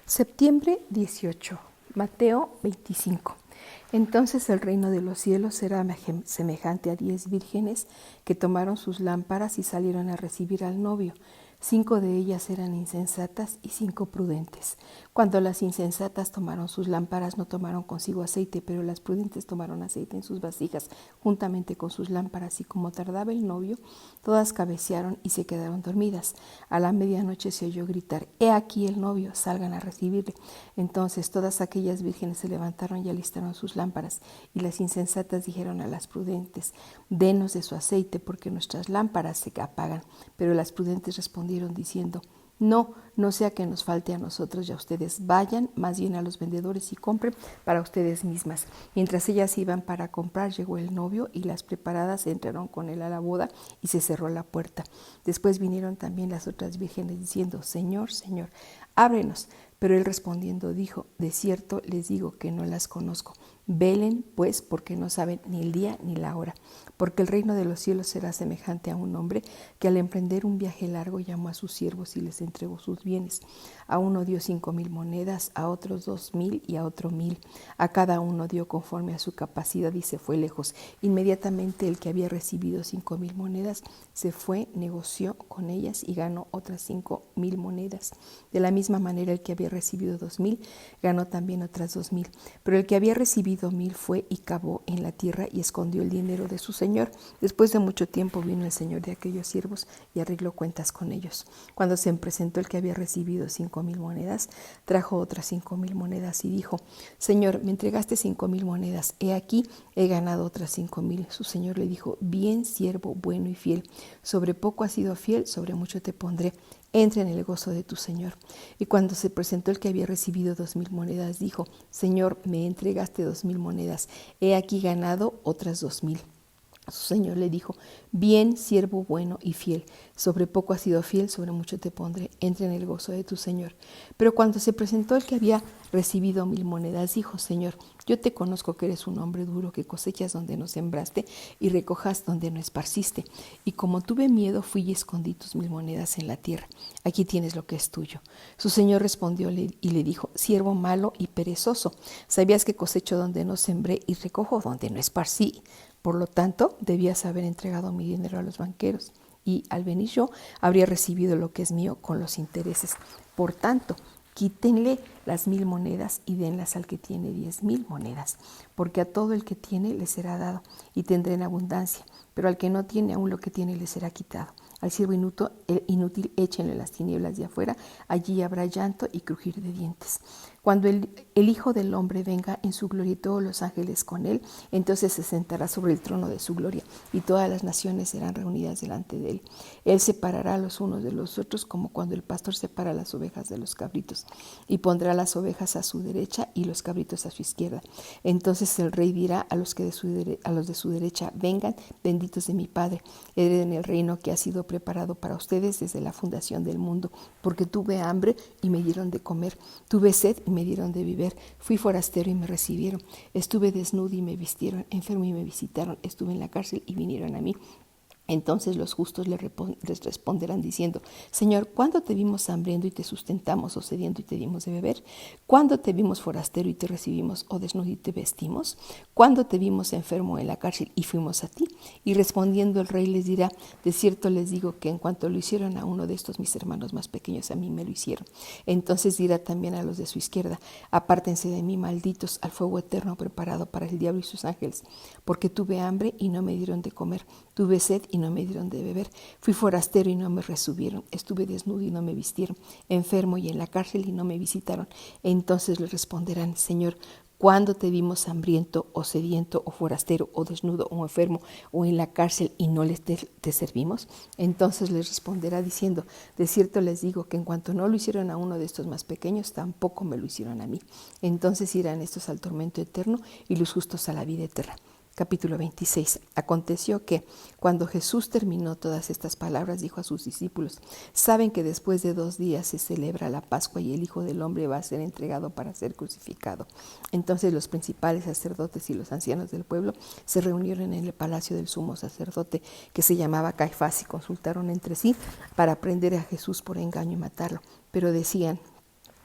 Septiembre 18, Mateo 25. Entonces el reino de los cielos será semejante a 10 vírgenes que tomaron sus lámparas y salieron a recibir al novio. 5 de ellas eran insensatas y 5 prudentes. Cuando las insensatas tomaron sus lámparas, no tomaron consigo aceite, pero las prudentes tomaron aceite en sus vasijas, juntamente con sus lámparas, y como tardaba el novio, todas cabecearon y se quedaron dormidas. A la medianoche se oyó gritar: «He aquí el novio, salgan a recibirle». Entonces todas aquellas vírgenes se levantaron y alistaron sus lámparas, y las insensatas dijeron a las prudentes: «Denos de su aceite, porque nuestras lámparas se apagan». Pero las prudentes respondieron diciendo: «No sea que nos falte a nosotros y a ustedes. Vayan más bien a los vendedores y compren para ustedes mismas». Mientras ellas iban para comprar, llegó el novio, y las preparadas entraron con él a la boda, y se cerró la puerta. Después vinieron también las otras vírgenes diciendo: «Señor, Señor, ábrenos». Pero él respondiendo dijo: «De cierto les digo que no las conozco. Velen, pues, porque no saben ni el día ni la hora. Porque el reino de los cielos será semejante a un hombre que al emprender un viaje largo llamó a sus siervos y les entregó sus bienes. A uno dio 5,000 monedas, a otros 2,000 y a otro 1,000. A cada uno dio conforme a su capacidad y se fue lejos. Inmediatamente el que había recibido 5,000 monedas se fue, negoció con ellas y ganó otras 5,000 monedas. De la misma manera el que había recibido 2,000 ganó también otras 2,000. Pero el que había recibido 1,000 fue y cavó en la tierra y escondió el dinero de su señor. Después de mucho tiempo vino el señor de aquellos siervos y arregló cuentas con ellos. Cuando se presentó el que había recibido 5,000 monedas, trajo otras 5,000 monedas y dijo: «Señor, me entregaste 5,000 monedas. He aquí, he ganado otras 5,000». Su señor le dijo: «Bien, siervo bueno y fiel. Sobre poco has sido fiel, sobre mucho te pondré. Entra en el gozo de tu señor». Y cuando se presentó el que había recibido 2,000 monedas, dijo: «Señor, me entregaste 2,000 monedas. He aquí ganado otras 2,000». Su señor le dijo: «Bien, siervo bueno y fiel. Sobre poco has sido fiel, sobre mucho te pondré. Entra en el gozo de tu señor». Pero cuando se presentó el que había recibido 1,000 monedas, dijo: «Señor, yo te conozco que eres un hombre duro, que cosechas donde no sembraste y recojas donde no esparciste. Y como tuve miedo, fui y escondí tus 1,000 monedas en la tierra. Aquí tienes lo que es tuyo». Su señor respondió y le dijo: «Siervo malo y perezoso, sabías que cosecho donde no sembré y recojo donde no esparcí. Por lo tanto, debías haber entregado mi dinero a los banqueros, y al venir yo habría recibido lo que es mío con los intereses. Por tanto, quítenle las 1,000 monedas y denlas al que tiene 10,000 monedas, porque a todo el que tiene le será dado y tendrá en abundancia, pero al que no tiene, aún lo que tiene le será quitado. Al siervo inútil échenle las tinieblas de afuera, allí habrá llanto y crujir de dientes. Cuando el Hijo del Hombre venga en su gloria y todos los ángeles con él, entonces se sentará sobre el trono de su gloria, y todas las naciones serán reunidas delante de él. Él separará los unos de los otros, como cuando el pastor separa las ovejas de los cabritos, y pondrá las ovejas a su derecha y los cabritos a su izquierda. Entonces el rey dirá a los de su derecha: vengan, benditos de mi Padre, hereden el reino que ha sido preparado para ustedes desde la fundación del mundo, porque tuve hambre y me dieron de comer, tuve sed y me dieron de beber, fui forastero y me recibieron, estuve desnudo y me vistieron, enfermo y me visitaron, estuve en la cárcel y vinieron a mí». Entonces los justos les responderán diciendo: «Señor, ¿cuándo te vimos hambriento y te sustentamos, o sediento y te dimos de beber? ¿Cuándo te vimos forastero y te recibimos, o desnudo y te vestimos? ¿Cuándo te vimos enfermo en la cárcel y fuimos a ti?». Y respondiendo el rey les dirá: «De cierto les digo que en cuanto lo hicieron a uno de estos mis hermanos más pequeños, a mí me lo hicieron». Entonces dirá también a los de su izquierda: «Apártense de mí, malditos, al fuego eterno preparado para el diablo y sus ángeles, porque tuve hambre y no me dieron de comer, tuve sed y no me dieron de beber, fui forastero y no me recibieron, estuve desnudo y no me vistieron, enfermo y en la cárcel y no me visitaron». Entonces le responderán: «Señor, ¿cuándo te vimos hambriento o sediento o forastero o desnudo o enfermo o en la cárcel y no te servimos?». Entonces les responderá diciendo: «De cierto les digo que en cuanto no lo hicieron a uno de estos más pequeños, tampoco me lo hicieron a mí». Entonces irán estos al tormento eterno y los justos a la vida eterna. Capítulo 26. Aconteció que, cuando Jesús terminó todas estas palabras, dijo a sus discípulos: «Saben que después de 2 días se celebra la Pascua y el Hijo del Hombre va a ser entregado para ser crucificado». Entonces los principales sacerdotes y los ancianos del pueblo se reunieron en el palacio del sumo sacerdote, que se llamaba Caifás, y consultaron entre sí para prender a Jesús por engaño y matarlo. Pero decían: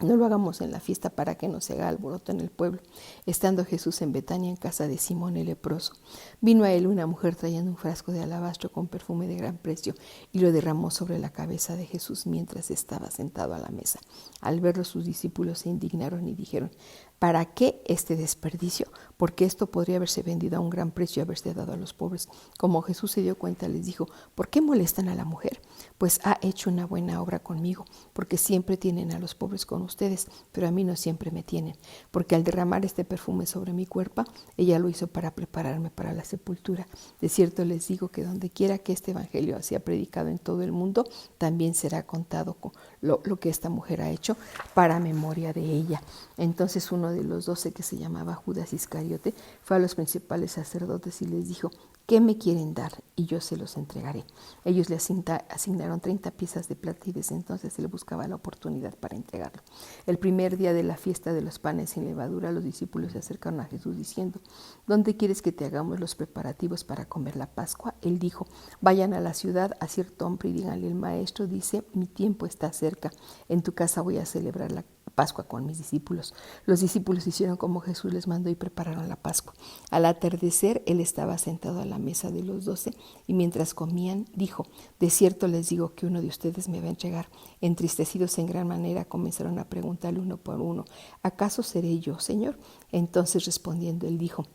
No lo hagamos en la fiesta para que no se haga alboroto en el pueblo. Estando Jesús en Betania, en casa de Simón el leproso, vino a él una mujer trayendo un frasco de alabastro con perfume de gran precio y lo derramó sobre la cabeza de Jesús mientras estaba sentado a la mesa. Al verlo, sus discípulos se indignaron y dijeron: ¿para qué este desperdicio? Porque esto podría haberse vendido a un gran precio y haberse dado a los pobres. Como Jesús se dio cuenta, les dijo: ¿por qué molestan a la mujer? Pues ha hecho una buena obra conmigo, porque siempre tienen a los pobres con ustedes, pero a mí no siempre me tienen. Porque al derramar este perfume sobre mi cuerpo, ella lo hizo para prepararme para la sepultura. De cierto les digo que donde quiera que este evangelio sea predicado en todo el mundo, también será contado lo que esta mujer ha hecho para memoria de ella. Entonces uno de los 12, que se llamaba Judas Iscariote, fue a los principales sacerdotes y les dijo: ¿qué me quieren dar? Y yo se los entregaré. Ellos le asignaron 30 piezas de plata y desde entonces él buscaba la oportunidad para entregarlo. El primer día de la fiesta de los panes sin levadura, los discípulos se acercaron a Jesús diciendo: ¿dónde quieres que te hagamos los preparativos para comer la Pascua? Él dijo: vayan a la ciudad a cierto hombre y díganle: el maestro dice, mi tiempo está cerca, en tu casa voy a celebrar la Pascua con mis discípulos. Los discípulos hicieron como Jesús les mandó y prepararon la Pascua. Al atardecer, él estaba sentado a la mesa de los 12 y mientras comían dijo: de cierto les digo que uno de ustedes me va a entregar. Entristecidos en gran manera, comenzaron a preguntarle uno por uno: ¿acaso seré yo, Señor? Entonces respondiendo él dijo: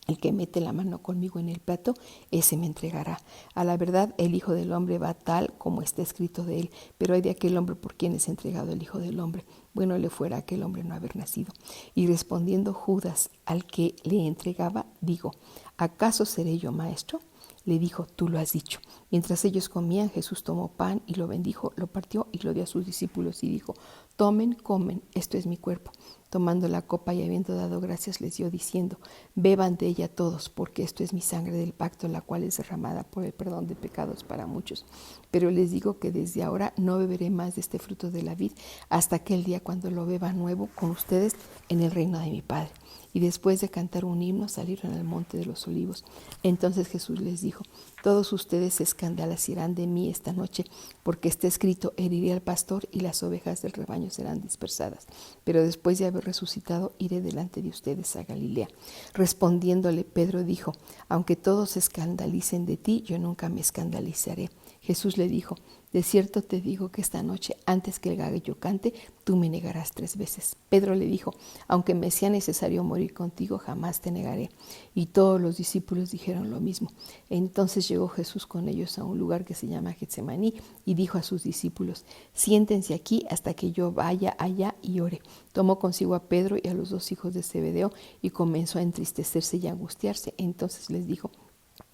el que mete la mano conmigo en el plato, ese me entregará. A la verdad, el Hijo del Hombre va tal como está escrito de él, pero hay de aquel hombre por quien es entregado el Hijo del Hombre. Bueno le fuera a aquel hombre no haber nacido. Y respondiendo Judas al que le entregaba, digo: ¿acaso seré yo, maestro? Le dijo: tú lo has dicho. Mientras ellos comían, Jesús tomó pan y lo bendijo, lo partió y lo dio a sus discípulos y dijo: tomen, comen, esto es mi cuerpo. Tomando la copa y habiendo dado gracias, les dio diciendo: beban de ella todos, porque esto es mi sangre del pacto, la cual es derramada por el perdón de pecados para muchos. Pero les digo que desde ahora no beberé más de este fruto de la vid hasta aquel día cuando lo beba nuevo con ustedes en el reino de mi Padre. Y después de cantar un himno, salieron al monte de los olivos. Entonces Jesús les dijo: todos ustedes se escandalizarán de mí esta noche, porque está escrito: heriré al pastor y las ovejas del rebaño serán dispersadas. Pero después de haber resucitado, iré delante de ustedes a Galilea. Respondiéndole, Pedro dijo: aunque todos se escandalicen de ti, yo nunca me escandalizaré. Jesús le dijo: de cierto te digo que esta noche, antes que el gallo cante, tú me negarás 3 veces. Pedro le dijo: aunque me sea necesario morir contigo, jamás te negaré. Y todos los discípulos dijeron lo mismo. Entonces llegó Jesús con ellos a un lugar que se llama Getsemaní y dijo a sus discípulos: siéntense aquí hasta que yo vaya allá y ore. Tomó consigo a Pedro y a los 2 hijos de Zebedeo y comenzó a entristecerse y a angustiarse. Entonces les dijo: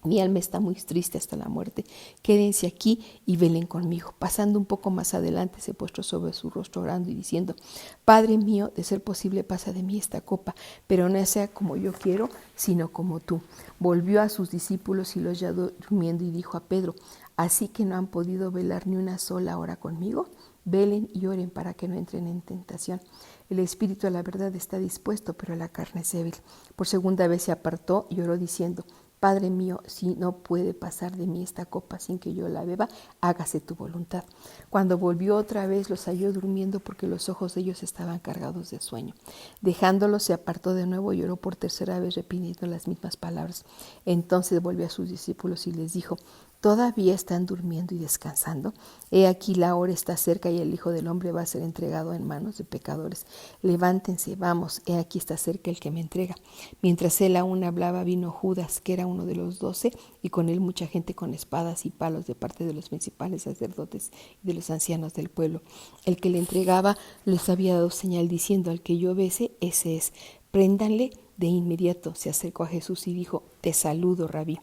mi alma está muy triste hasta la muerte. Quédense aquí y velen conmigo. Pasando un poco más adelante, se postró sobre su rostro orando y diciendo: Padre mío, de ser posible, pasa de mí esta copa, pero no sea como yo quiero, sino como tú. Volvió a sus discípulos y los halló durmiendo y dijo a Pedro: ¿así que no han podido velar ni una sola hora conmigo? Velen y oren para que no entren en tentación. El espíritu a la verdad está dispuesto, pero la carne es débil. Por segunda vez se apartó y oró diciendo: Padre mío, si no puede pasar de mí esta copa sin que yo la beba, hágase tu voluntad. Cuando volvió otra vez, los halló durmiendo porque los ojos de ellos estaban cargados de sueño. Dejándolos, se apartó de nuevo y oró por tercera vez, repitiendo las mismas palabras. Entonces volvió a sus discípulos y les dijo: ¿todavía están durmiendo y descansando? He aquí la hora está cerca y el Hijo del Hombre va a ser entregado en manos de pecadores. Levántense, vamos, he aquí está cerca el que me entrega. Mientras él aún hablaba, vino Judas, que era uno de los 12, y con él mucha gente con espadas y palos de parte de los principales sacerdotes y de los ancianos del pueblo. El que le entregaba les había dado señal diciendo: al que yo bese, ese es. Préndanle. De inmediato se acercó a Jesús y dijo: te saludo, Rabí.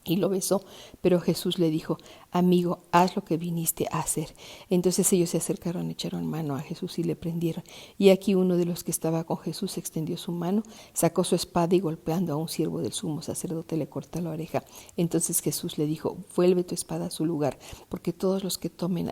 Y lo besó, pero Jesús le dijo: amigo, haz lo que viniste a hacer. Entonces ellos se acercaron, echaron mano a Jesús y le prendieron. Y aquí uno de los que estaba con Jesús extendió su mano, sacó su espada y golpeando a un siervo del sumo sacerdote le cortó la oreja. Entonces Jesús le dijo: vuelve tu espada a su lugar, porque todos los que tomen a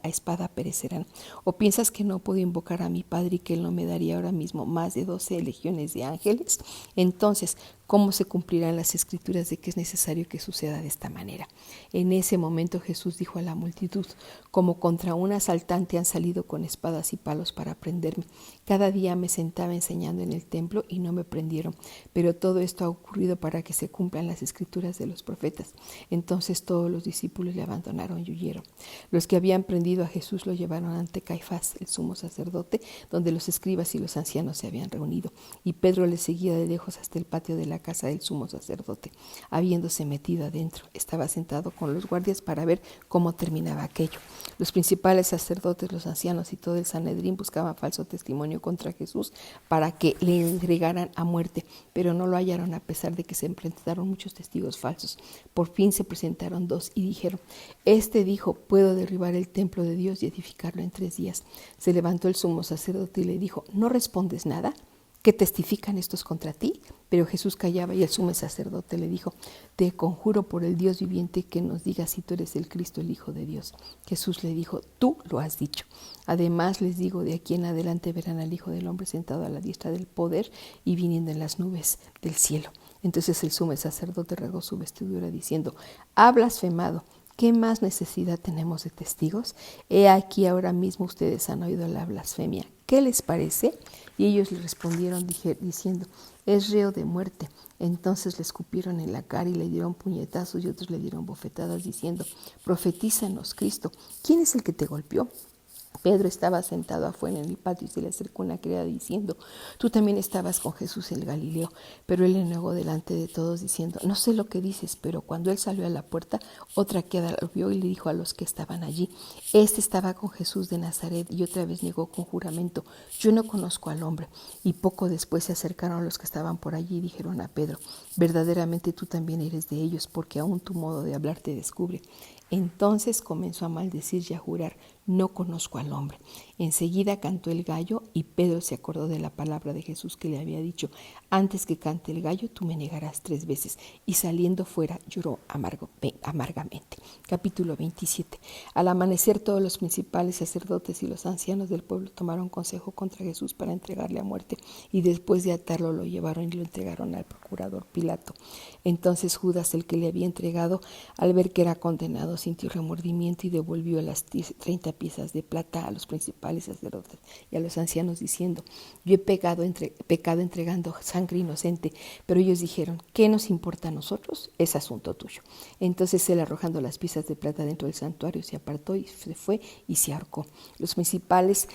espada perecerán. ¿O piensas que no puedo invocar a mi Padre y que Él no me daría ahora mismo más de 12 legiones de ángeles? Entonces, ¿cómo se cumplirán las escrituras de que es necesario que suceda de esta manera? En ese momento Jesús dijo a la multitud: como contra un asaltante han salido con espadas y palos para prenderme. Cada día me sentaba enseñando en el templo y no me prendieron, pero todo esto ha ocurrido para que se cumplan las escrituras de los profetas. Entonces todos los discípulos le abandonaron y huyeron. Los que habían prendido a Jesús lo llevaron ante Caifás, el sumo sacerdote, donde los escribas y los ancianos se habían reunido, y Pedro le seguía de lejos hasta el patio de la casa del sumo sacerdote. Habiéndose metido adentro, estaba sentado con los guardias para ver cómo terminaba aquello. Los principales sacerdotes, los ancianos y todo el Sanedrín buscaban falso testimonio contra Jesús para que le entregaran a muerte, pero no lo hallaron, a pesar de que se presentaron muchos testigos falsos. Por fin se presentaron 2 y dijeron: este dijo: puedo derribar el templo de Dios y edificarlo en 3 días. Se levantó el sumo sacerdote y le dijo: ¿no respondes nada? ¿Qué testifican estos contra ti? Pero Jesús callaba, y el sumo sacerdote le dijo: te conjuro por el Dios viviente que nos digas si tú eres el Cristo, el Hijo de Dios. Jesús le dijo: tú lo has dicho. Además les digo, de aquí en adelante verán al Hijo del Hombre sentado a la diestra del poder y viniendo en las nubes del cielo. Entonces el sumo sacerdote rasgó su vestidura diciendo: ha blasfemado. ¿Qué más necesidad tenemos de testigos? He aquí, ahora mismo ustedes han oído la blasfemia. ¿Qué les parece? Y ellos le respondieron diciendo: es reo de muerte. Entonces le escupieron en la cara y le dieron puñetazos, y otros le dieron bofetadas diciendo: profetízanos, Cristo, ¿quién es el que te golpeó? Pedro estaba sentado afuera en el patio y se le acercó una criada diciendo: tú también estabas con Jesús el Galileo. Pero él le negó delante de todos diciendo: no sé lo que dices. Pero cuando él salió a la puerta, otra criada lo vio y le dijo a los que estaban allí: este estaba con Jesús de Nazaret. Y otra vez negó con juramento: yo no conozco al hombre. Y poco después se acercaron los que estaban por allí y dijeron a Pedro: verdaderamente tú también eres de ellos, porque aún tu modo de hablar te descubre. Entonces comenzó a maldecir y a jurar: no conozco al hombre. Enseguida cantó el gallo, y Pedro se acordó de la palabra de Jesús que le había dicho: antes que cante el gallo, tú me negarás 3 veces. Y saliendo fuera lloró amargamente. Capítulo 27. Al amanecer, todos los principales sacerdotes y los ancianos del pueblo tomaron consejo contra Jesús para entregarle a muerte, y después de atarlo lo llevaron y lo entregaron al procurador Pilato. Entonces Judas, el que le había entregado, al ver que era condenado, sintió remordimiento y devolvió las 30 piezas de plata a los principales sacerdotes y a los ancianos diciendo: yo he pecado entregando sangre inocente. Pero ellos dijeron: ¿qué nos importa a nosotros? Es asunto tuyo. Entonces él, arrojando las piezas de plata dentro del santuario, se apartó y se fue y se ahorcó. Los principales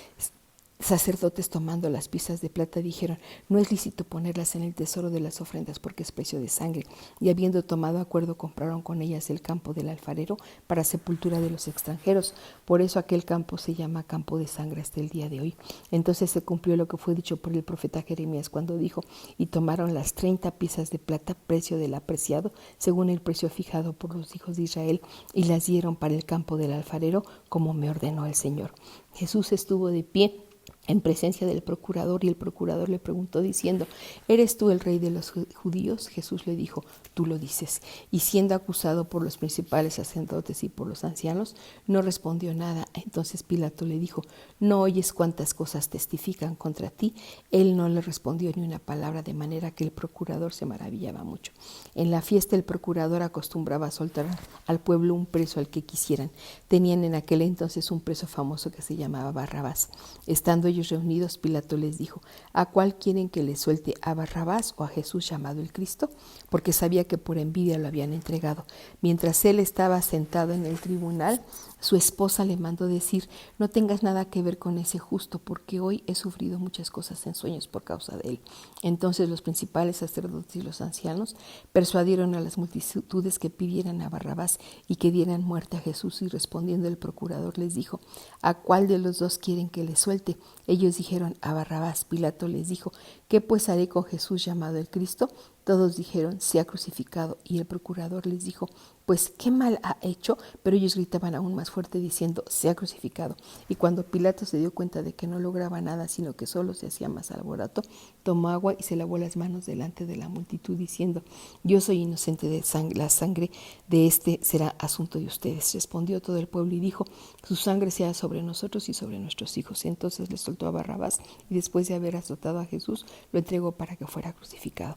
sacerdotes, tomando las piezas de plata, dijeron: no es lícito ponerlas en el tesoro de las ofrendas, porque es precio de sangre. Y habiendo tomado acuerdo, compraron con ellas el campo del alfarero para sepultura de los extranjeros. Por eso aquel campo se llama campo de sangre hasta el día de hoy. Entonces se cumplió lo que fue dicho por el profeta Jeremías, cuando dijo: y tomaron las 30 piezas de plata, precio del apreciado, según el precio fijado por los hijos de Israel, y las dieron para el campo del alfarero, como me ordenó el Señor. Jesús estuvo de pie en presencia del procurador, y el procurador le preguntó diciendo: ¿eres tú el rey de los judíos? Jesús le dijo: tú lo dices. Y siendo acusado por los principales sacerdotes y por los ancianos, no respondió nada. Entonces Pilato le dijo: ¿no oyes cuántas cosas testifican contra ti? Él no le respondió ni una palabra, de manera que el procurador se maravillaba mucho. En la fiesta el procurador acostumbraba a soltar al pueblo un preso al que quisieran. Tenían en aquel entonces un preso famoso que se llamaba Barrabás. Estando ellos reunidos, Pilato les dijo: ¿a cuál quieren que les suelte, a Barrabás o a Jesús llamado el Cristo? Porque sabía que por envidia lo habían entregado. Mientras él estaba sentado en el tribunal, su esposa le mandó decir: no tengas nada que ver con ese justo, porque hoy he sufrido muchas cosas en sueños por causa de él. Entonces los principales sacerdotes y los ancianos persuadieron a las multitudes que pidieran a Barrabás y que dieran muerte a Jesús. Y respondiendo el procurador les dijo: ¿a cuál de los dos quieren que le suelte? Ellos dijeron: a Barrabás. Pilato les dijo: ¿qué pues haré con Jesús llamado el Cristo? Todos dijeron: sea crucificado. Y el procurador les dijo: pues qué mal ha hecho. Pero ellos gritaban aún más fuerte diciendo: sea crucificado. Y cuando Pilato se dio cuenta de que no lograba nada, sino que solo se hacía más alboroto, tomó agua y se lavó las manos delante de la multitud diciendo: yo soy inocente de sangre, la sangre de este será asunto de ustedes. Respondió todo el pueblo y dijo: su sangre sea sobre nosotros y sobre nuestros hijos. Entonces le soltó a Barrabás, y después de haber azotado a Jesús, lo entregó para que fuera crucificado.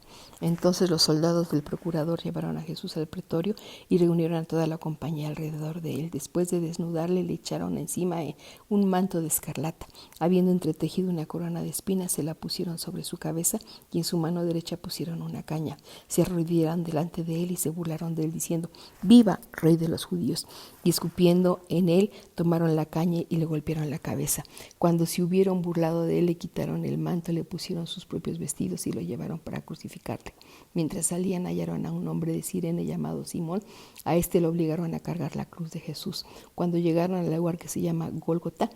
Entonces los soldados del procurador llevaron a Jesús al pretorio y reunieron a toda la compañía alrededor de él. Después de desnudarle, le echaron encima un manto de escarlata. Habiendo entretejido una corona de espinas, se la pusieron sobre su cabeza y en su mano derecha pusieron una caña. Se arrodillaron delante de él y se burlaron de él, diciendo: «¡Viva, Rey de los judíos!». Y escupiendo en él, tomaron la caña y le golpearon la cabeza. Cuando se hubieron burlado de él, le quitaron el manto, le pusieron sus propios vestidos y lo llevaron para crucificarle. Mientras salían, hallaron a un hombre de Cirene llamado Simón. A este lo obligaron a cargar la cruz de Jesús. Cuando llegaron al lugar que se llama Gólgota,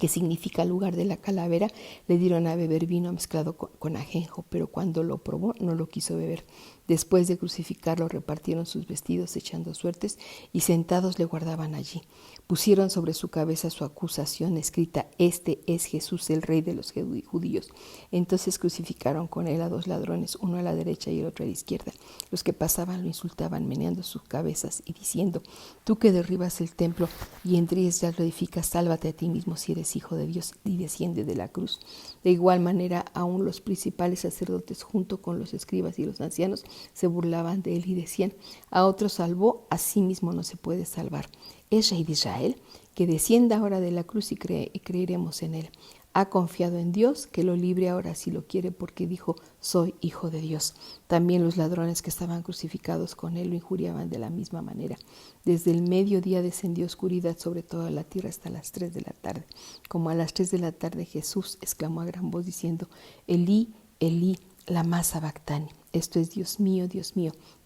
que significa lugar de la calavera, le dieron a beber vino mezclado con ajenjo, pero cuando lo probó no lo quiso beber. Después de crucificarlo, repartieron sus vestidos echando suertes y sentados le guardaban allí. Pusieron sobre su cabeza su acusación escrita: «Este es Jesús, el Rey de los judíos». Entonces crucificaron con él a 2 ladrones, uno a la derecha y el otro a la izquierda. Los que pasaban lo insultaban, meneando sus cabezas y diciendo: «Tú que derribas el templo y en 3 días lo edificas, sálvate a ti mismo si eres hijo de Dios y desciende de la cruz». De igual manera, aún los principales sacerdotes, junto con los escribas y los ancianos, se burlaban de él y decían: «A otro salvó, a sí mismo no se puede salvar. ¿Es Rey de Israel? Que descienda ahora de la cruz y creeremos en él. Ha confiado en Dios, que lo libre ahora si lo quiere, porque dijo: soy hijo de Dios». También los ladrones que estaban crucificados con él lo injuriaban de la misma manera. Desde el mediodía descendió oscuridad sobre toda la tierra hasta las 3 de la tarde. Como a las 3 de la tarde, Jesús exclamó a gran voz diciendo: «Elí, Elí, lama sabactani». Esto es: Dios mío,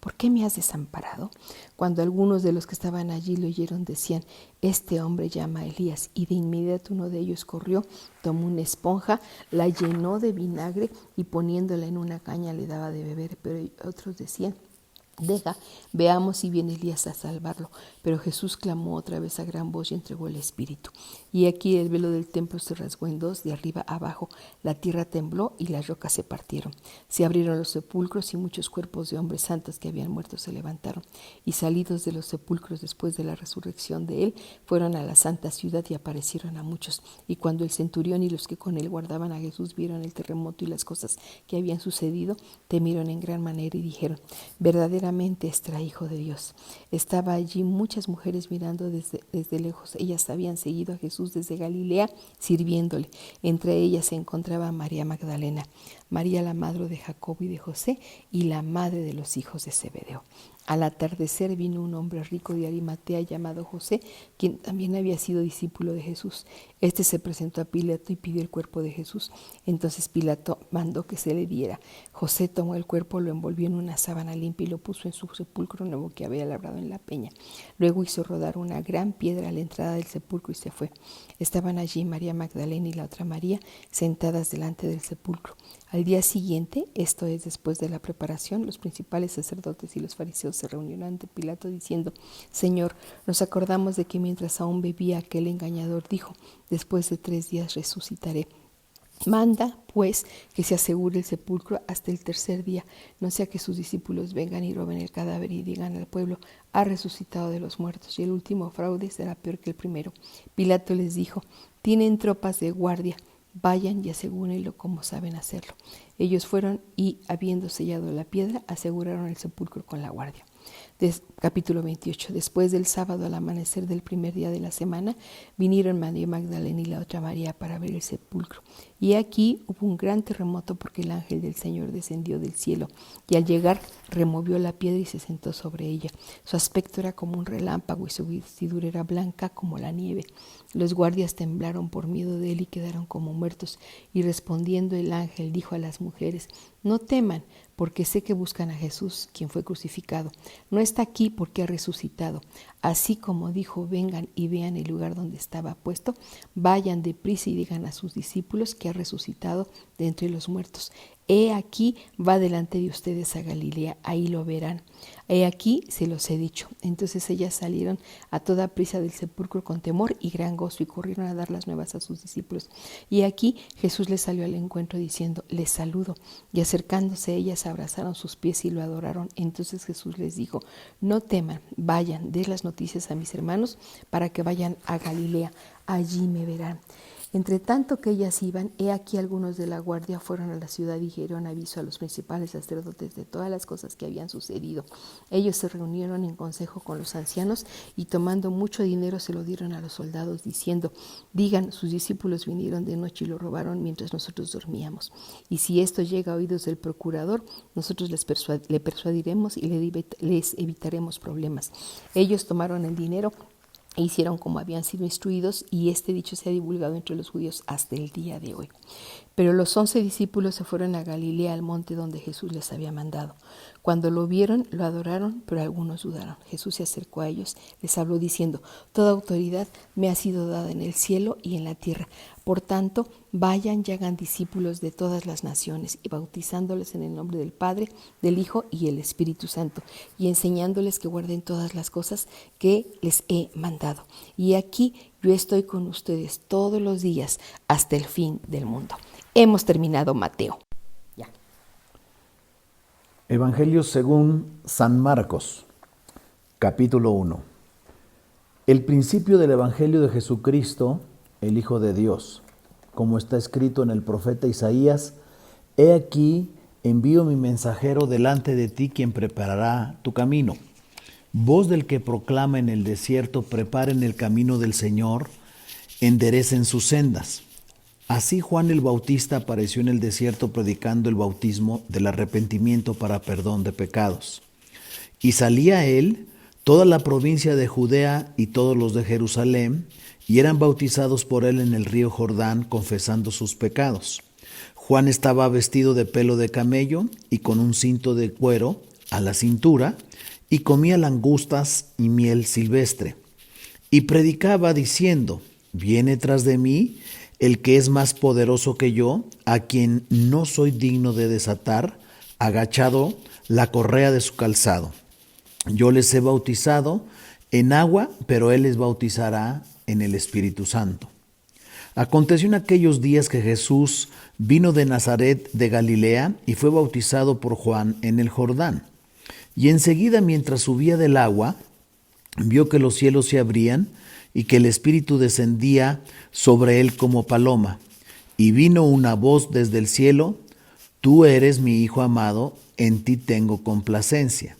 ¿por qué me has desamparado? Cuando algunos de los que estaban allí lo oyeron, decían: «Este hombre llama a Elías». Y de inmediato uno de ellos corrió, tomó una esponja, la llenó de vinagre y poniéndola en una caña le daba de beber. Pero otros decían: «Deja, veamos si viene Elías a salvarlo». Pero Jesús clamó otra vez a gran voz y entregó el espíritu. Y aquí el velo del templo se rasgó en 2, de arriba a abajo. La tierra tembló y las rocas se partieron. Se abrieron los sepulcros y muchos cuerpos de hombres santos que habían muerto se levantaron. Y salidos de los sepulcros después de la resurrección de él, fueron a la santa ciudad y aparecieron a muchos. Y cuando el centurión y los que con él guardaban a Jesús vieron el terremoto y las cosas que habían sucedido, temieron en gran manera y dijeron: «Verdaderamente este era hijo de Dios». Estaba allí muchas mujeres mirando desde lejos. Ellas habían seguido a Jesús desde Galilea, sirviéndole. Entre ellas se encontraba María Magdalena, María la madre de Jacobo y de José, y la madre de los hijos de Zebedeo. Al atardecer vino un hombre rico de Arimatea llamado José, quien también había sido discípulo de Jesús. Este se presentó a Pilato y pidió el cuerpo de Jesús. Entonces Pilato mandó que se le diera. José tomó el cuerpo, lo envolvió en una sábana limpia y lo puso en su sepulcro nuevo que había labrado en la peña. Luego hizo rodar una gran piedra a la entrada del sepulcro y se fue. Estaban allí María Magdalena y la otra María sentadas delante del sepulcro. Al día siguiente, esto es después de la preparación, los principales sacerdotes y los fariseos se reunieron ante Pilato diciendo: «Señor, nos acordamos de que mientras aún vivía aquel engañador dijo: después de 3 días resucitaré. Manda, pues, que se asegure el sepulcro hasta el 3er día, no sea que sus discípulos vengan y roben el cadáver y digan al pueblo: ha resucitado de los muertos, y el último fraude será peor que el primero». Pilato les dijo: «Tienen tropas de guardia, vayan y asegúrenlo como saben hacerlo». Ellos fueron y, habiendo sellado la piedra, aseguraron el sepulcro con la guardia. Capítulo 28. Después del sábado, al amanecer del 1er día de la semana, vinieron María Magdalena y la otra María para ver el sepulcro. Y aquí hubo un gran terremoto, porque el ángel del Señor descendió del cielo y al llegar removió la piedra y se sentó sobre ella. Su aspecto era como un relámpago y su vestidura era blanca como la nieve. Los guardias temblaron por miedo de él y quedaron como muertos. Y respondiendo el ángel dijo a las mujeres: «No teman, porque sé que buscan a Jesús, quien fue crucificado. No está aquí, porque ha resucitado. Así como dijo: vengan y vean el lugar donde estaba puesto, vayan deprisa y digan a sus discípulos que ha resucitado de entre los muertos. He aquí, va delante de ustedes a Galilea, ahí lo verán. He aquí, se los he dicho». Entonces ellas salieron a toda prisa del sepulcro con temor y gran gozo, y corrieron a dar las nuevas a sus discípulos. Y aquí Jesús les salió al encuentro diciendo: «Les saludo». Y acercándose ellas abrazaron sus pies y lo adoraron. Entonces Jesús les dijo: «No teman, vayan, den las noticias a mis hermanos para que vayan a Galilea, allí me verán». Entre tanto que ellas iban, he aquí algunos de la guardia fueron a la ciudad y dieron aviso a los principales sacerdotes de todas las cosas que habían sucedido. Ellos se reunieron en consejo con los ancianos y tomando mucho dinero se lo dieron a los soldados, diciendo: digan, sus discípulos vinieron de noche y lo robaron mientras nosotros dormíamos. Y si esto llega a oídos del procurador, nosotros le persuadiremos y les evitaremos problemas. Ellos tomaron el dinero e hicieron como habían sido instruidos, y este dicho se ha divulgado entre los judíos hasta el día de hoy. Pero los 11 discípulos se fueron a Galilea, al monte donde Jesús les había mandado. Cuando lo vieron, lo adoraron, pero algunos dudaron. Jesús se acercó a ellos, les habló diciendo: toda autoridad me ha sido dada en el cielo y en la tierra. Por tanto, vayan y hagan discípulos de todas las naciones, y bautizándoles en el nombre del Padre, del Hijo y el Espíritu Santo, y enseñándoles que guarden todas las cosas que les he mandado. Y aquí yo estoy con ustedes todos los días hasta el fin del mundo. Hemos terminado Mateo. Ya. Evangelio según San Marcos, capítulo 1. El principio del Evangelio de Jesucristo, el Hijo de Dios, como está escrito en el profeta Isaías: he aquí, envío mi mensajero delante de ti, quien preparará tu camino. Voz del que proclama en el desierto: preparen el camino del Señor, enderecen sus sendas. Así Juan el Bautista apareció en el desierto predicando el bautismo del arrepentimiento para perdón de pecados. Y salía él, toda la provincia de Judea y todos los de Jerusalén, y eran bautizados por él en el río Jordán, confesando sus pecados. Juan estaba vestido de pelo de camello y con un cinto de cuero a la cintura, y comía langostas y miel silvestre. Y predicaba diciendo: viene tras de mí el que es más poderoso que yo, a quien no soy digno de desatar, agachado, la correa de su calzado. Yo les he bautizado en agua, pero él les bautizará en el Espíritu Santo. Aconteció en aquellos días que Jesús vino de Nazaret de Galilea y fue bautizado por Juan en el Jordán. Y enseguida, mientras subía del agua, vio que los cielos se abrían y que el Espíritu descendía sobre él como paloma. Y vino una voz desde el cielo: tú eres mi Hijo amado, en ti tengo complacencia.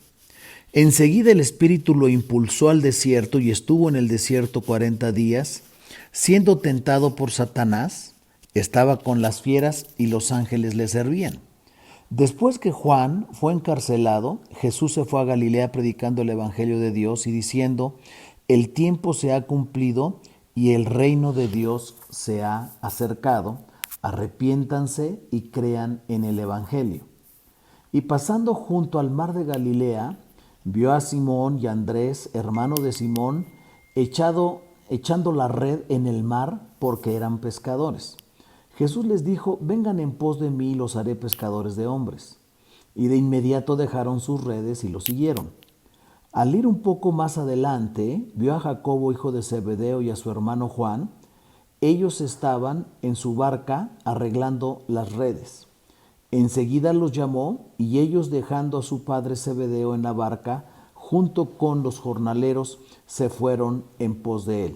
Enseguida el Espíritu lo impulsó al desierto y estuvo en el desierto 40 días, siendo tentado por Satanás. Estaba con las fieras y los ángeles le servían. Después que Juan fue encarcelado, Jesús se fue a Galilea predicando el Evangelio de Dios y diciendo: el tiempo se ha cumplido y el reino de Dios se ha acercado. Arrepiéntanse y crean en el Evangelio. Y pasando junto al mar de Galilea, vio a Simón y a Andrés, hermano de Simón, echando la red en el mar, porque eran pescadores. Jesús les dijo: vengan en pos de mí y los haré pescadores de hombres. Y de inmediato dejaron sus redes y lo siguieron. Al ir un poco más adelante, vio a Jacobo, hijo de Zebedeo, y a su hermano Juan. Ellos estaban en su barca arreglando las redes. Enseguida los llamó, y ellos, dejando a su padre Zebedeo en la barca, junto con los jornaleros, se fueron en pos de él.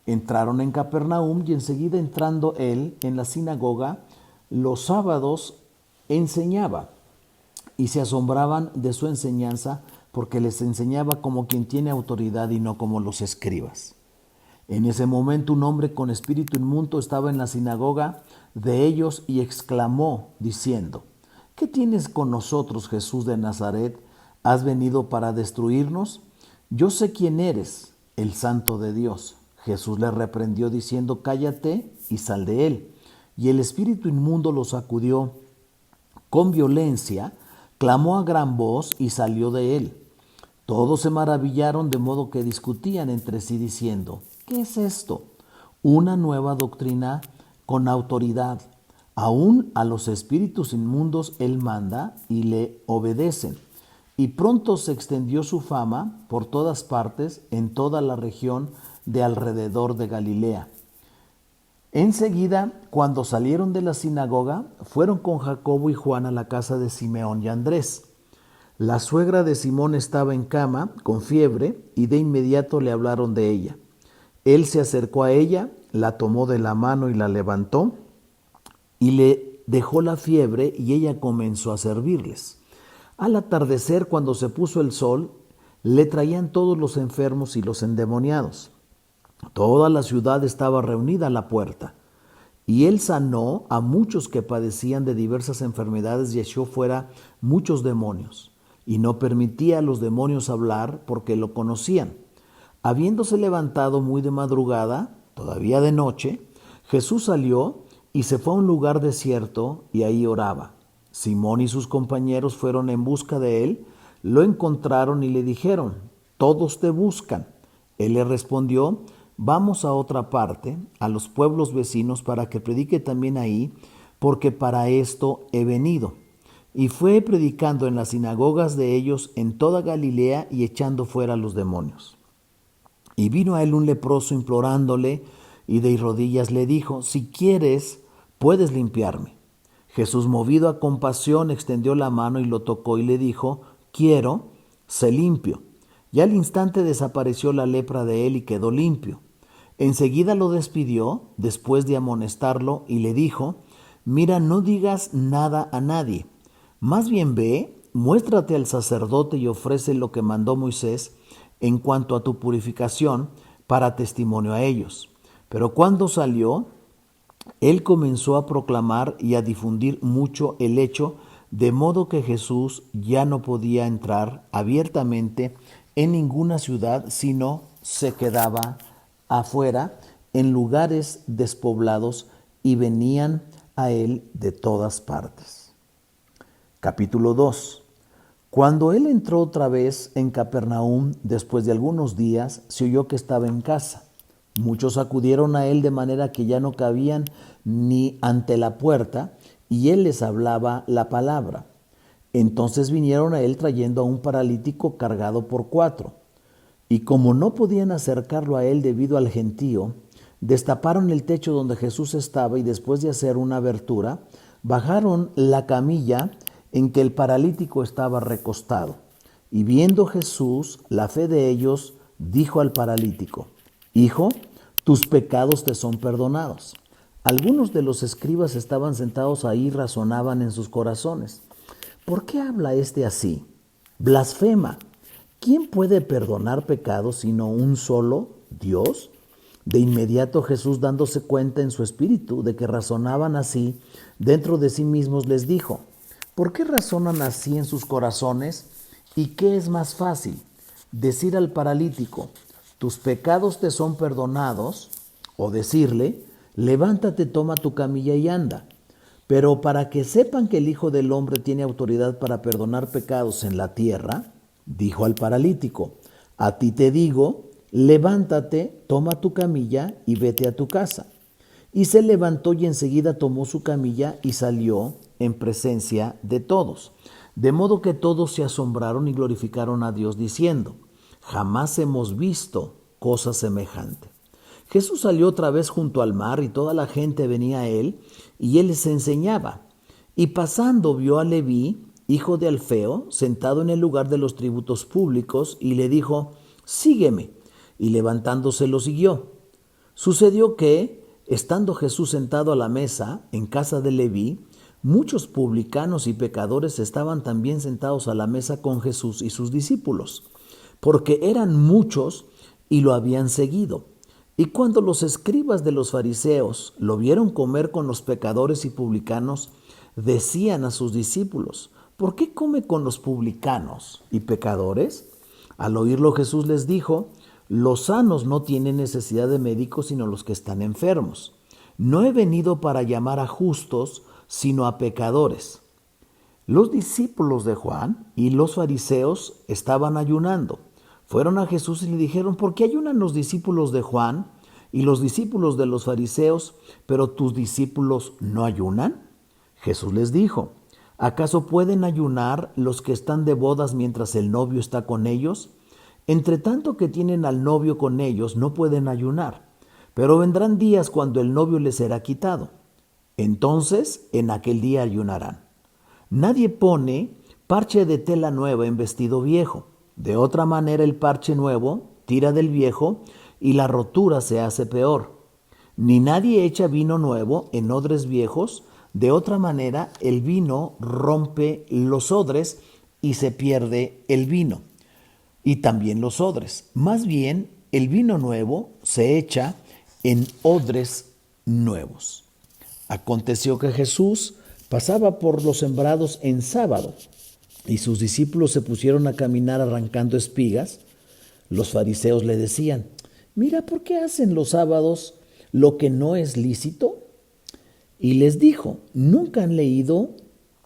Entraron en Capernaum, y enseguida, entrando él en la sinagoga, los sábados enseñaba, y se asombraban de su enseñanza, porque les enseñaba como quien tiene autoridad y no como los escribas. En ese momento un hombre con espíritu inmundo estaba en la sinagoga de ellos y exclamó diciendo: ¿qué tienes con nosotros, Jesús de Nazaret? ¿Has venido para destruirnos? Yo sé quién eres, el Santo de Dios. Jesús le reprendió diciendo: cállate y sal de él. Y el espíritu inmundo lo sacudió con violencia, clamó a gran voz y salió de él. Todos se maravillaron, de modo que discutían entre sí diciendo: ¿qué es esto? Una nueva doctrina con autoridad. Aún a los espíritus inmundos él manda y le obedecen. Y pronto se extendió su fama por todas partes, en toda la región de alrededor de Galilea. Enseguida, cuando salieron de la sinagoga, fueron con Jacobo y Juan a la casa de Simeón y Andrés. La suegra de Simón estaba en cama, con fiebre, y de inmediato le hablaron de ella. Él se acercó a ella, la tomó de la mano y la levantó, y le dejó la fiebre, y ella comenzó a servirles. Al atardecer, cuando se puso el sol, le traían todos los enfermos y los endemoniados. Toda la ciudad estaba reunida a la puerta. Y él sanó a muchos que padecían de diversas enfermedades y echó fuera muchos demonios. Y no permitía a los demonios hablar porque lo conocían. Habiéndose levantado muy de madrugada, todavía de noche, Jesús salió y se fue a un lugar desierto y ahí oraba. Simón y sus compañeros fueron en busca de él, lo encontraron y le dijeron: «Todos te buscan». Él le respondió: «Vamos a otra parte, a los pueblos vecinos, para que predique también ahí, porque para esto he venido». Y fue predicando en las sinagogas de ellos en toda Galilea y echando fuera los demonios. Y vino a él un leproso implorándole, y de rodillas le dijo: «Si quieres, puedes limpiarme». Jesús, movido a compasión, extendió la mano y lo tocó y le dijo: «Quiero, sé limpio». Y al instante desapareció la lepra de él y quedó limpio. Enseguida lo despidió, después de amonestarlo, y le dijo: «Mira, no digas nada a nadie. Más bien ve, muéstrate al sacerdote y ofrece lo que mandó Moisés en cuanto a tu purificación, para testimonio a ellos». Pero cuando salió, él comenzó a proclamar y a difundir mucho el hecho, de modo que Jesús ya no podía entrar abiertamente en ninguna ciudad, sino se quedaba afuera en lugares despoblados, y venían a él de todas partes. Capítulo 2. Cuando él entró otra vez en Capernaum, después de algunos días, se oyó que estaba en casa. Muchos acudieron a él de manera que ya no cabían ni ante la puerta, y él les hablaba la palabra. Entonces vinieron a él trayendo a un paralítico cargado por 4. Y como no podían acercarlo a él debido al gentío, destaparon el techo donde Jesús estaba, y después de hacer una abertura, bajaron la camilla en que el paralítico estaba recostado. Y viendo Jesús la fe de ellos, dijo al paralítico: «Hijo, tus pecados te son perdonados». Algunos de los escribas estaban sentados ahí y razonaban en sus corazones: «¿Por qué habla este así? Blasfema. ¿Quién puede perdonar pecados sino un solo, Dios?». De inmediato Jesús, dándose cuenta en su espíritu de que razonaban así dentro de sí mismos, les dijo: «¿Por qué razonan así en sus corazones? ¿Y qué es más fácil? Decir al paralítico: tus pecados te son perdonados, o decirle: levántate, toma tu camilla y anda. Pero para que sepan que el Hijo del Hombre tiene autoridad para perdonar pecados en la tierra, dijo al paralítico: a ti te digo, levántate, toma tu camilla y vete a tu casa. Y se levantó y enseguida tomó su camilla y salió en presencia de todos. De modo que todos se asombraron y glorificaron a Dios diciendo: jamás hemos visto cosa semejante. Jesús salió otra vez junto al mar y toda la gente venía a él y él les enseñaba. Y pasando vio a Leví, hijo de Alfeo, sentado en el lugar de los tributos públicos, y le dijo: sígueme. Y levantándose lo siguió. Sucedió que, estando Jesús sentado a la mesa en casa de Leví, muchos publicanos y pecadores estaban también sentados a la mesa con Jesús y sus discípulos, porque eran muchos y lo habían seguido. Y cuando los escribas de los fariseos lo vieron comer con los pecadores y publicanos, decían a sus discípulos: ¿por qué come con los publicanos y pecadores? Al oírlo Jesús les dijo: los sanos no tienen necesidad de médicos, sino los que están enfermos. No he venido para llamar a justos, sino a pecadores. Los discípulos de Juan y los fariseos estaban ayunando. Fueron a Jesús y le dijeron: ¿por qué ayunan los discípulos de Juan y los discípulos de los fariseos, pero tus discípulos no ayunan? Jesús les dijo: ¿acaso pueden ayunar los que están de bodas mientras el novio está con ellos? Entre tanto que tienen al novio con ellos, no pueden ayunar. Pero vendrán días cuando el novio les será quitado. Entonces, en aquel día ayunarán. Nadie pone parche de tela nueva en vestido viejo. De otra manera, el parche nuevo tira del viejo y la rotura se hace peor. Ni nadie echa vino nuevo en odres viejos, de otra manera el vino rompe los odres y se pierde el vino, y también los odres. Más bien, el vino nuevo se echa en odres nuevos. Aconteció que Jesús pasaba por los sembrados en sábado, y sus discípulos se pusieron a caminar arrancando espigas. Los fariseos le decían: mira, ¿por qué hacen los sábados lo que no es lícito? Y les dijo: ¿nunca han leído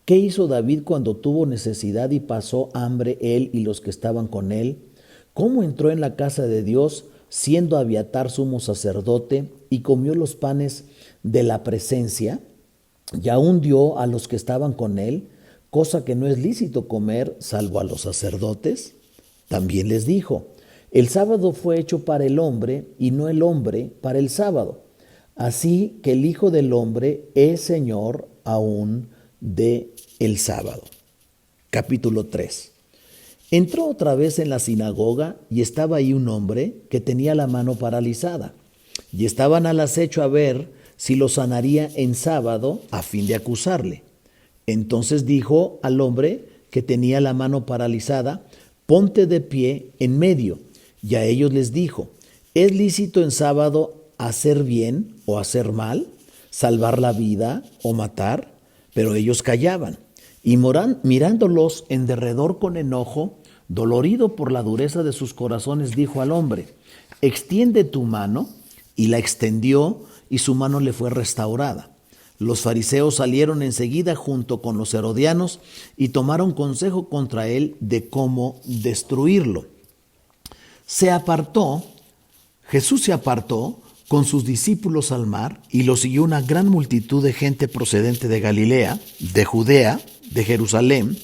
qué hizo David cuando tuvo necesidad y pasó hambre él y los que estaban con él? ¿Cómo entró en la casa de Dios siendo Abiatar sumo sacerdote y comió los panes de la presencia y aún dio a los que estaban con él, cosa que no es lícito comer salvo a los sacerdotes? También les dijo: el sábado fue hecho para el hombre y no el hombre para el sábado. Así que el Hijo del Hombre es Señor aún de el sábado. Capítulo 3. Entró otra vez en la sinagoga y estaba ahí un hombre que tenía la mano paralizada. Y estaban al acecho a ver si lo sanaría en sábado a fin de acusarle. Entonces dijo al hombre que tenía la mano paralizada: ponte de pie en medio. Y a ellos les dijo: ¿es lícito en sábado hacer bien o hacer mal, salvar la vida o matar? Pero ellos callaban. Y mirándolos en derredor con enojo, dolorido por la dureza de sus corazones, dijo al hombre: extiende tu mano. Y la extendió, y su mano le fue restaurada. Los fariseos salieron enseguida junto con los herodianos y tomaron consejo contra él de cómo destruirlo. Jesús se apartó con sus discípulos al mar, y lo siguió una gran multitud de gente procedente de Galilea, de Judea, de Jerusalén,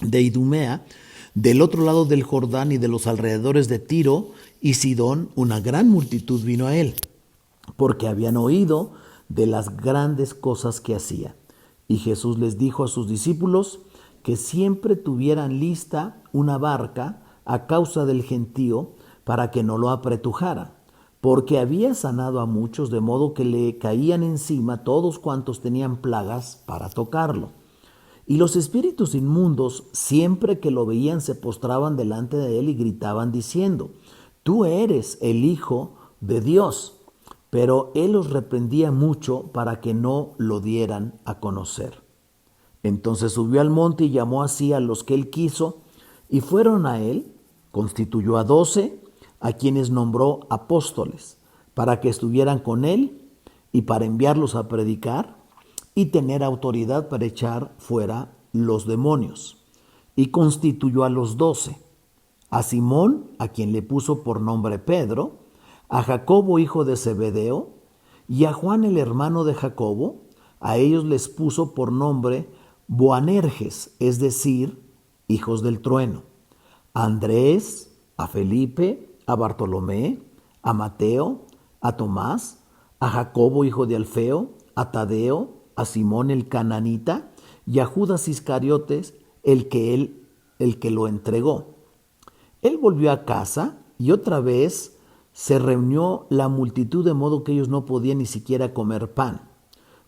de Idumea, del otro lado del Jordán y de los alrededores de Tiro y Sidón. Una gran multitud vino a él, porque habían oído de las grandes cosas que hacía. Y Jesús les dijo a sus discípulos que siempre tuvieran lista una barca a causa del gentío, para que no lo apretujaran, porque había sanado a muchos, de modo que le caían encima todos cuantos tenían plagas para tocarlo. Y los espíritus inmundos, siempre que lo veían, se postraban delante de él y gritaban diciendo: tú eres el Hijo de Dios. Pero él los reprendía mucho para que no lo dieran a conocer. Entonces subió al monte y llamó así a los que él quiso, y fueron a él. Constituyó a 12, a quienes nombró apóstoles, para que estuvieran con él y para enviarlos a predicar y tener autoridad para echar fuera los demonios. Y constituyó a los 12, a Simón, a quien le puso por nombre Pedro, a Jacobo hijo de Zebedeo, y a Juan el hermano de Jacobo. A ellos les puso por nombre Boanerges, es decir, hijos del trueno. A Andrés, a Felipe, a Bartolomé, a Mateo, a Tomás, a Jacobo hijo de Alfeo, a Tadeo, a Simón el cananita, y a Judas Iscariotes, el que lo entregó. Él volvió a casa, y otra vez se reunió la multitud, de modo que ellos no podían ni siquiera comer pan.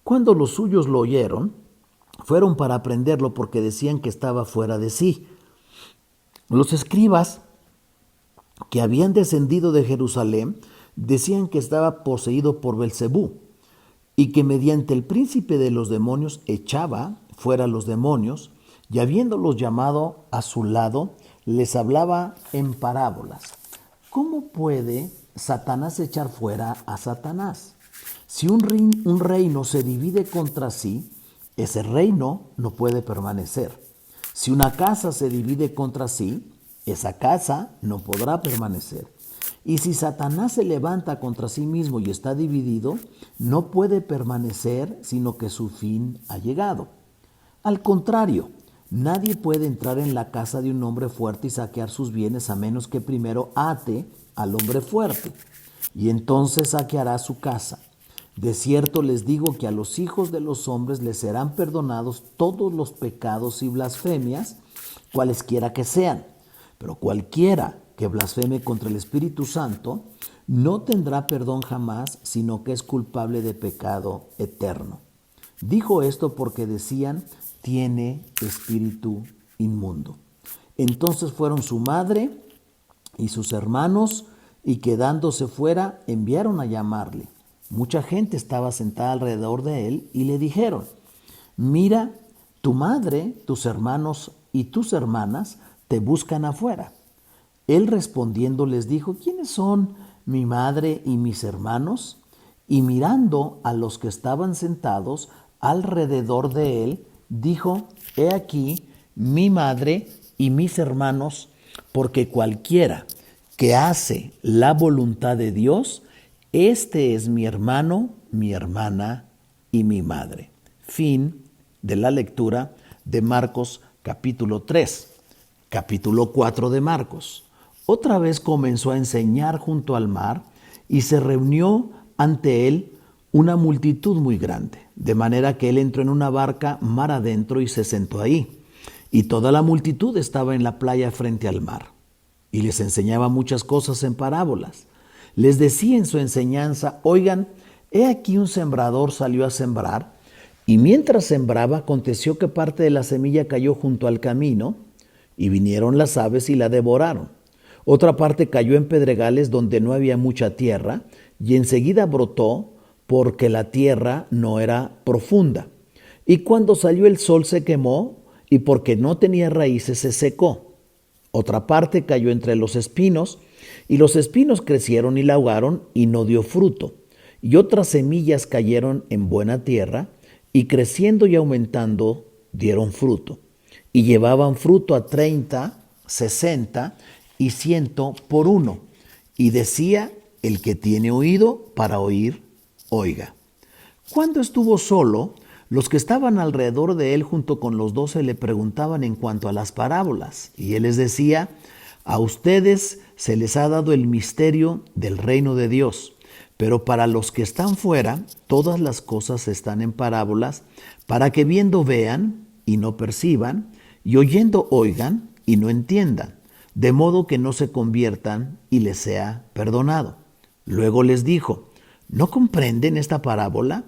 Cuando los suyos lo oyeron, fueron para prenderlo, porque decían que estaba fuera de sí. Los escribas que habían descendido de Jerusalén decían que estaba poseído por Belcebú, y que mediante el príncipe de los demonios echaba fuera los demonios, y habiéndolos llamado a su lado, les hablaba en parábolas. ¿Cómo puede Satanás echar fuera a Satanás? Si un reino se divide contra sí, ese reino no puede permanecer. Si una casa se divide contra sí, esa casa no podrá permanecer. Y si Satanás se levanta contra sí mismo y está dividido, no puede permanecer, sino que su fin ha llegado. Al contrario, nadie puede entrar en la casa de un hombre fuerte y saquear sus bienes, a menos que primero ate al hombre fuerte, y entonces saqueará su casa. De cierto les digo que a los hijos de los hombres les serán perdonados todos los pecados y blasfemias, cualesquiera que sean. Pero cualquiera que blasfeme contra el Espíritu Santo no tendrá perdón jamás, sino que es culpable de pecado eterno. Dijo esto porque decían, tiene espíritu inmundo. Entonces fueron su madre y sus hermanos, y quedándose fuera, enviaron a llamarle. Mucha gente estaba sentada alrededor de él, y le dijeron, mira, tu madre, tus hermanos y tus hermanas te buscan afuera. Él respondiendo les dijo, ¿quiénes son mi madre y mis hermanos? Y mirando a los que estaban sentados alrededor de él, dijo, he aquí mi madre y mis hermanos, porque cualquiera que hace la voluntad de Dios, este es mi hermano, mi hermana y mi madre. Fin de la lectura de Marcos capítulo 3. Capítulo 4 de Marcos. Otra vez comenzó a enseñar junto al mar y se reunió ante él una multitud muy grande, de manera que él entró en una barca mar adentro y se sentó ahí. Y toda la multitud estaba en la playa frente al mar. Y les enseñaba muchas cosas en parábolas. Les decía en su enseñanza, oigan, he aquí un sembrador salió a sembrar, y mientras sembraba aconteció que parte de la semilla cayó junto al camino, y vinieron las aves y la devoraron. Otra parte cayó en pedregales donde no había mucha tierra, y enseguida brotó, porque la tierra no era profunda. Y cuando salió el sol se quemó, y porque no tenía raíces se secó. Otra parte cayó entre los espinos, y los espinos crecieron y la ahogaron, y no dio fruto. Y otras semillas cayeron en buena tierra, y creciendo y aumentando dieron fruto. Y llevaban fruto a 30, 60 y 100 por uno. Y decía, el que tiene oído para oír, oiga. Cuando estuvo solo, los que estaban alrededor de él junto con los 12 le preguntaban en cuanto a las parábolas. Y él les decía, a ustedes se les ha dado el misterio del reino de Dios. Pero para los que están fuera, todas las cosas están en parábolas, para que viendo vean y no perciban, y oyendo oigan y no entiendan, de modo que no se conviertan y les sea perdonado. Luego les dijo, ¿no comprenden esta parábola?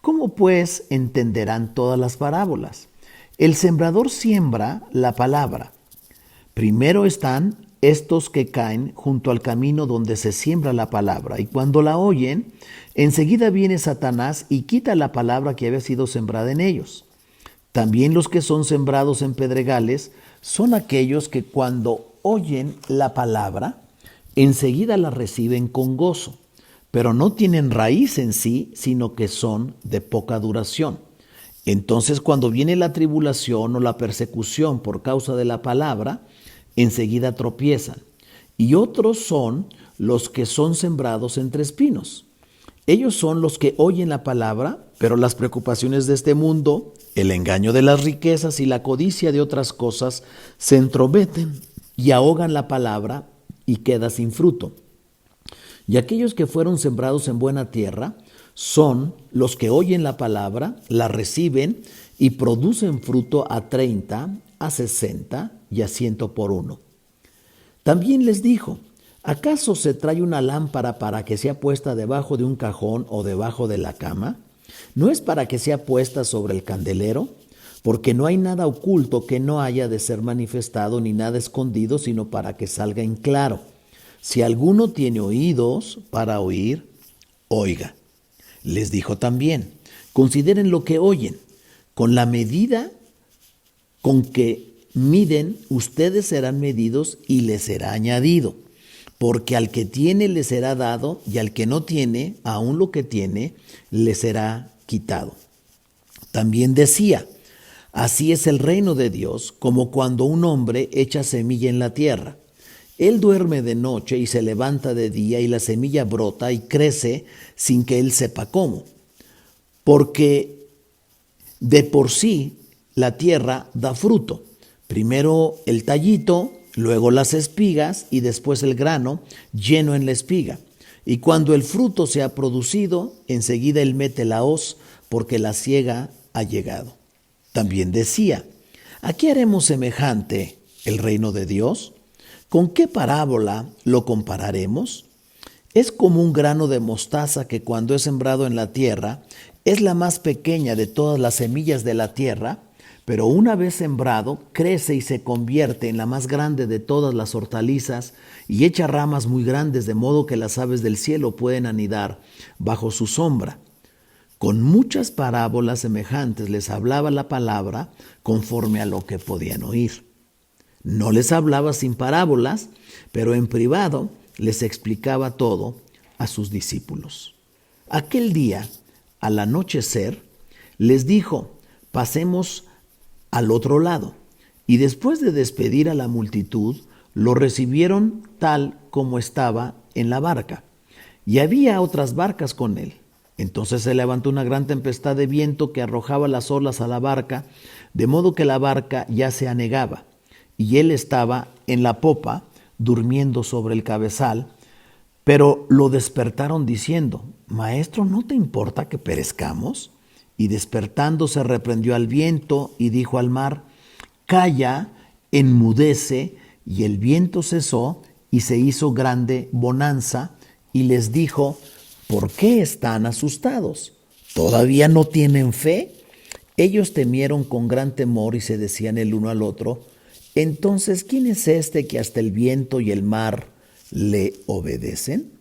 ¿Cómo pues entenderán todas las parábolas? El sembrador siembra la palabra. Primero están estos que caen junto al camino donde se siembra la palabra, y cuando la oyen, enseguida viene Satanás y quita la palabra que había sido sembrada en ellos. También los que son sembrados en pedregales son aquellos que cuando oyen la palabra, enseguida la reciben con gozo, pero no tienen raíz en sí, sino que son de poca duración. Entonces, cuando viene la tribulación o la persecución por causa de la palabra, enseguida tropiezan. Y otros son los que son sembrados entre espinos. Ellos son los que oyen la palabra, pero las preocupaciones de este mundo, el engaño de las riquezas y la codicia de otras cosas se entrometen y ahogan la palabra y queda sin fruto. Y aquellos que fueron sembrados en buena tierra son los que oyen la palabra, la reciben y producen fruto a 30, a 60 y a 100 por uno. También les dijo, ¿acaso se trae una lámpara para que sea puesta debajo de un cajón o debajo de la cama? ¿No es para que sea puesta sobre el candelero? Porque no hay nada oculto que no haya de ser manifestado, ni nada escondido, sino para que salga en claro. Si alguno tiene oídos para oír, oiga. Les dijo también, consideren lo que oyen. Con la medida con que miden, ustedes serán medidos y les será añadido. Porque al que tiene le será dado, y al que no tiene, aun lo que tiene, le será quitado. También decía, así es el reino de Dios, como cuando un hombre echa semilla en la tierra. Él duerme de noche y se levanta de día, y la semilla brota y crece sin que él sepa cómo. Porque de por sí la tierra da fruto. Primero el tallito, luego las espigas y después el grano lleno en la espiga. Y cuando el fruto se ha producido, enseguida él mete la hoz, porque la siega ha llegado. También decía, ¿a qué haremos semejante el reino de Dios? ¿Con qué parábola lo compararemos? Es como un grano de mostaza que cuando es sembrado en la tierra es la más pequeña de todas las semillas de la tierra, pero una vez sembrado crece y se convierte en la más grande de todas las hortalizas y echa ramas muy grandes de modo que las aves del cielo pueden anidar bajo su sombra. Con muchas parábolas semejantes les hablaba la palabra conforme a lo que podían oír. No les hablaba sin parábolas, pero en privado les explicaba todo a sus discípulos. Aquel día, al anochecer, les dijo: pasemos al otro lado. Y después de despedir a la multitud, lo recibieron tal como estaba en la barca. Y había otras barcas con él. Entonces se levantó una gran tempestad de viento que arrojaba las olas a la barca, de modo que la barca ya se anegaba. Y él estaba en la popa, durmiendo sobre el cabezal. Pero lo despertaron diciendo: Maestro, ¿no te importa que perezcamos? Y despertándose reprendió al viento y dijo al mar: Calla, enmudece. Y el viento cesó y se hizo grande bonanza. Y les dijo: ¿por qué están asustados? ¿Todavía no tienen fe? Ellos temieron con gran temor y se decían el uno al otro: entonces, ¿quién es este que hasta el viento y el mar le obedecen?